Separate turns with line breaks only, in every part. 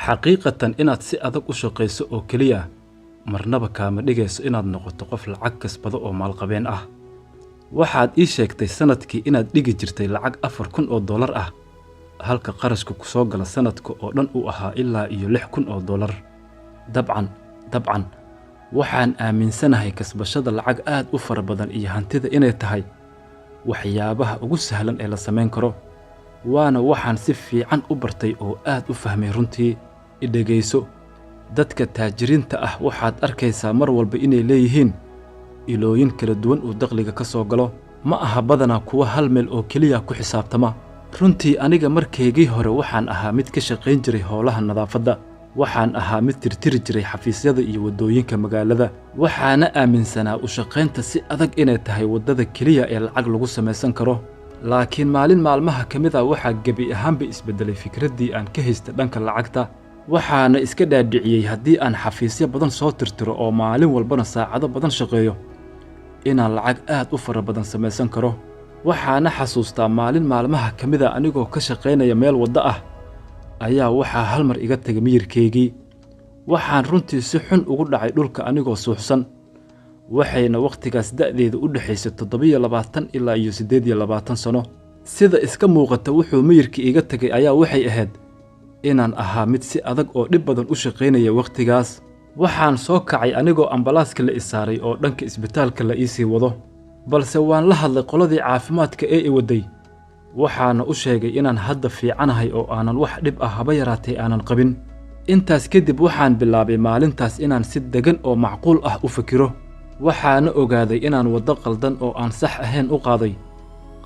xaqiiqatan inaad si adag u shaqayso oo keliya marnaba kaama dhigayso inaad noqoto qof lacag kasbado oo maalqabeen ah. waxaad ii sheegtay sanadkii inaad dhigi jirtay lacag $4,000 ah, halka qarashka ku soo gala sanadka oo dhan uu ahaa ilaa iyo $6,000. dabcan waxaan aaminsanahay kasbashada lacag aad u fara badan iyo hantida inay tahay waxyaabaha ugu sahlan ee la samayn karo, waana waxaan si fiican u bartay oo aad u fahmay runtii. idhagayso, dadka taajiriinta ah waxaad arkaysaa mar walba inay leeyihiin ilooyin kala duwan oo dakhliga ka soo galo, ma aha badanaa kuwa hal meel oo keliya ku xisaabtama. runtii aniga markaygii hore waxaan ahaa mid ka shaqayn jiray howlaha nadaafadda, waxaan ahaa mid tirtiri jiray xafiisyada iyo waddooyinka magaalada, waxaana aaminsanaa u shaqaynta si adag inay tahay waddada keliya ee lacag lagu samaysan karo. laakiin maalin maalmaha ka mid ah waxaa gebi ahaanba isbeddelay fikraddii aan ka haysta dhanka lacagta, waxaana iska dhaadhiciyey haddii aan xafiisyo badan soo tirtiro oo maalin walbana saacado badan shaqeeyo inaan lacag aad u fara badan samaysan karo. waxaana xasuustaa maalin maalmaha ka mid a anigoo ka shaqaynaya meel waddo ah ayaa waxaa hal mar iga tegay miyirkaygii. waxaan runtii si xun ugu dhacay dhulka anigoo suuxsan, waxayna wakhtigaas da'deeda u dhaxaysay 27 ilaa 28 sano. sida iska muuqata wuxuu miyirkii iga tegay ayaa waxay ahayd inaan ahaa mid si adag oo dhib badan u shaqaynaya wakhtigaas. waxaan soo kacay anigoo ambalaaska la isaaray oo dhanka isbitaalka la iisii wado, balse waan la hadlay qoladii caafimaadka ee i waday, waxaana u sheegay inaan hadda fiicanahay oo aanan wax dhib ah haba yaraatay aanan qabin. intaas kadib waxaan bilaabay maalintaas inaan si degan oo macquul ah u fikiro, waxaana ogaaday inaan waddo qaldan oo aan sax ahayn u qaaday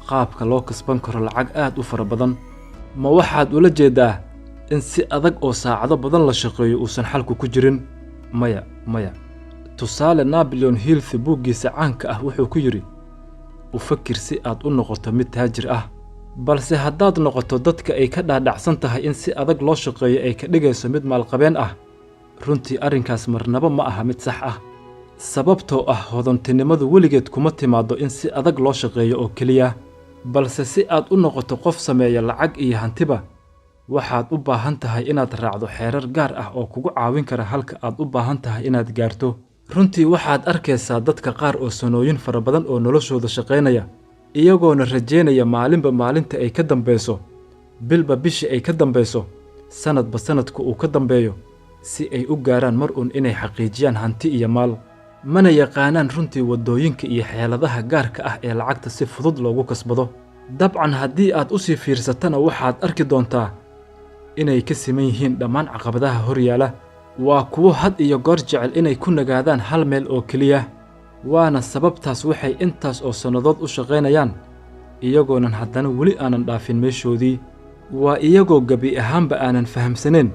qaabka loo kasban karo lacag aad u fara badan. ma waxaad ula jeedaa in si adag oo saacado badan la shaqeeyo uusan xalku ku jirin? maya. tusaale Napoleon Hill buuggiisa caanka ah wuxuu ku yidhi, u fakir si aad u noqoto mid taajir ah, balse haddaad noqoto dadka ay ka dhaadhacsan tahay in si adag loo shaqeeyo ay ka dhigayso mid maalqabeen ah, runtii arrinkaas marnaba ma aha mid sax ah. sababtoo ah hodantinimadu weligeed kuma timaaddo in si adag loo shaqeeyo oo keliya, balse si aad u noqoto qof sameeya lacag iyo hantiba waxaad u baahan tahay inaad raacdo xeerar gaar ah oo kugu caawin kara halka aad u baahan tahay inaad gaarto. runtii waxaad arkaysaa dadka qaar oo sanooyin fara badan oo noloshooda shaqaynaya, iyagoona rajaynaya maalinba maalinta ay ka dambayso, bilba bishii ay ka dambayso, sanadba sanadka uu ka dambeeyo, si ay u gaaraan mar uun inay xaqiijiyaan hanti iyo maal. mana yaqaanaan runtii waddooyinka iyo xeeladaha gaarka ah ee lacagta si fudud loogu kasbado. dabcan haddii aad u sii fiirsatana waxaad arki doontaa inay ka siman yihiin dhammaan caqabadaha hor yaala. waa kuwo had iyo goor jecel inay ku nagaadaan hal meel oo keliya, waana sababtaas waxay intaas oo sannadood u shaqaynayaan iyagoonan haddana weli aanan dhaafin meeshoodii. waa iyagoo gebi ahaanba aanan fahamsanayn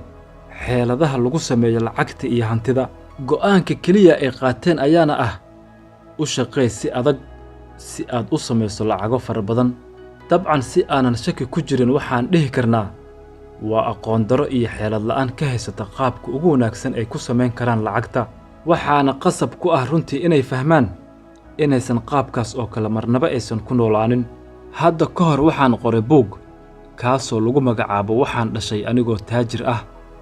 xeeladaha lagu sameeyo lacagta iyo hantida. go'aanka keliya ay qaateen ayaana ah u shaqay si adag si aad u samayso lacago fara badan. dabcan si aanan shaki ku jirin waxaan dhihi karnaa waa aqoon daro iyo xeelad la'aan ka haysata qaabka ugu wanaagsan ay ku samayn karaan lacagta, waxaana qasab ku ah runtii inay fahmaan inaysan qaabkaas oo kale marnaba aysan ku noolaanin. hadda ka hor waxaan qoray buug kaasoo lagu magacaabo waxaan dhashay anigoo taajir ah,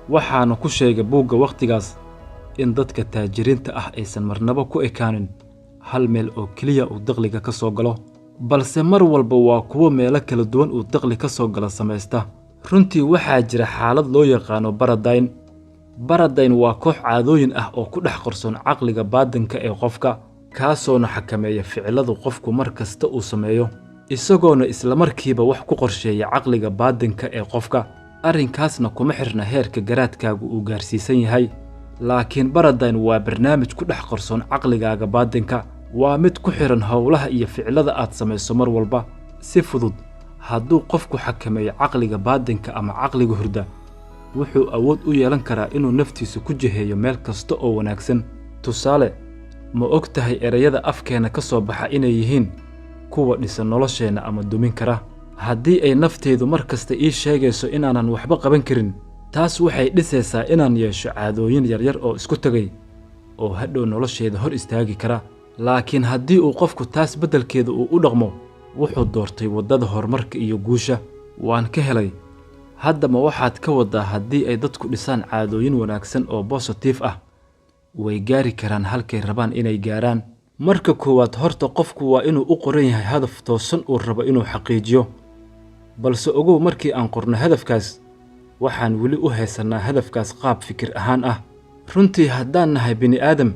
waxaana ku sheegay buugga wakhtigaas in dadka taajiriinta ah aysan marnaba ku ekaanin hal meel oo keliya uu dakhliga ka soo galo, balse mar walba waa kuwo meelo kala duwan uu dakhli ka soo gala samaysta. runtii waxaa jira xaalad loo yaqaano baradayn waa koox caadooyin ah oo ku dhex qarsoon caqliga baadinka ee qofka, kaasoona xakameeya ficiladu qofku mar kasta uu sameeyo, isagoona islamarkiiba wax ku qorsheeya caqliga baadinka ee qofka. arrinkaasna kuma xirna heerka garaadkaagu uu gaarsiisan yahay, laakiin baradayn waa barnaamij ku dhex qarsoon caqligaaga baadinka, waa mid ku xiran howlaha iyo ficilada aad samayso mar walba. si fudud hadduu qofku xakameeyo caqliga baadinka ama caqliga hurda, wuxuu awood u yeelan karaa inuu naftiisa ku jiheeyo meel kasta oo wanaagsan. tusaale, ma og tahay erayada afkeena ka soo baxa inay yihiin kuwa dhisa nolosheenna ama dumin kara? haddii ay nafteedu mar kasta ii sheegayso inaanan waxba qaban karin, taas waxay dhisaysaa inaan yeesho caadooyin yaryar oo isku tegay oo hadhow nolosheeda hor istaagi kara. laakiin haddii uu qofku taas beddelkeeda uu u dhaqmo, wuxuu doortay waddada horumarka iyo guusha. waan ka helay hadda ma waxaad ka wadaa haddii ay dadku dhisaan caadooyin wanaagsan oo positive ah way gaari karaan halkay rabaan inay gaaraan. marka koowaad horta qofku waa inuu u qoran yahay hadaf toosan uu rabo inuu xaqiijiyo, balse ogow markii aan qorno hadafkaas waxaan weli u haysanaa hadafkaas qaab fikir ahaan ah. runtii haddaan nahay bini aadam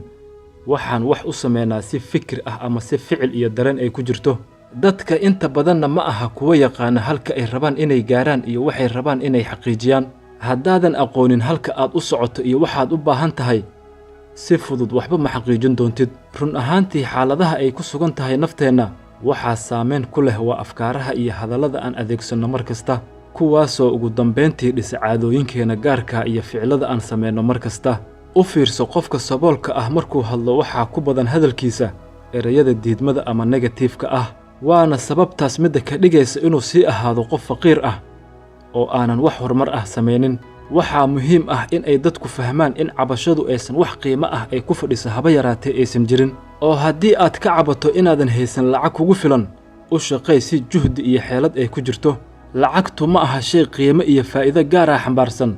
waxaan wax u sameynaa si fikir ah ama si ficil iyo dareen ay ku jirto. dadka inta badanna ma aha kuwa yaqaana halka ay rabaan inay gaaraan iyo waxay rabaan inay xaqiijiyaan. haddaadan aqoonin halka aad u socoto iyo waxaad u baahan tahay si fudud waxba ma xaqiijin doontid. run ahaantii xaaladaha ay ku sugan tahay nafteenna waxaa saameyn ku leh waa afkaaraha iyo hadallada aan adeegsanno mar kasta, kuwaasoo ugu dambayntii dhisa caadooyinkeena gaarka iyo ficilada aan samayno mar kasta. u fiirso qofka saboolka ah markuu hadlo waxaa ku badan hadalkiisa erayada diidmada ama negatifka ah, waana sababtaas midda ka dhigaysa inuu sii ahaado qof faqiir ah oo aanan wax horumar ah samaynin. waxaa muhiim ah in ay dadku fahmaan in cabashadu aysan wax qiimo ah ay ku fadhiso haba yaraatee aysan jirin, oo haddii aad ka cabato inaadan haysan lacag kugu filan u shaqay si juhdi iyo xeelad ay ku jirto. lacagtu ma aha shay qiimo iyo faa'iido gaar ah xambaarsan,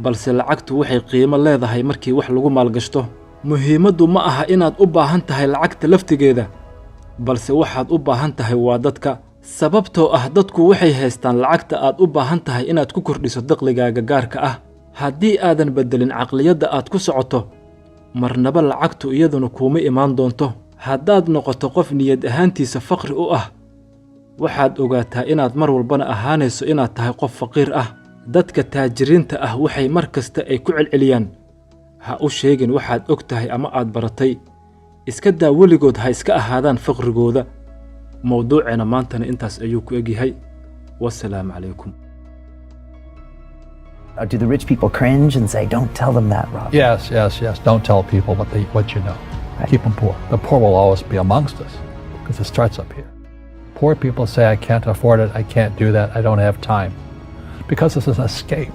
balse lacagtu waxay qiimo leedahay markii wax lagu maalgashto. muhiimaddu ma aha inaad u baahan tahay lacagta laftigeeda, balse waxaad u baahan tahay waa dadka, sababtoo ah dadku waxay haystaan lacagta aad u baahan tahay inaad ku kordhiso dakhligaaga gaarka ah. haddii aadan beddelin caqliyadda aad ku socoto marnaba lacagtu iyaduna kuuma imaan doonto. haddaad noqoto qof niyad ahaantiisa faqri u ah waxaad ogaataa inaad mar walbana ahaanayso inaad tahay qof faqiir ah. dadka taajiriinta ah waxay mar kasta ay ku celceliyaan ha u sheegin waxaad og tahay ama aad baratay, iska daa weligood ha iska ahaadaan faqrigooda. mowduuceena maantana intaas ayuu ku egyahay. wassalaamu calaykum.
Do the rich people cringe and say, don't tell them that, Rob?
Yes. Don't tell people what you know.
Right.
Keep them poor. The poor will always be amongst us because it starts up here. Poor people say, I can't afford it, I can't do that, I don't have time. Because this is an escape.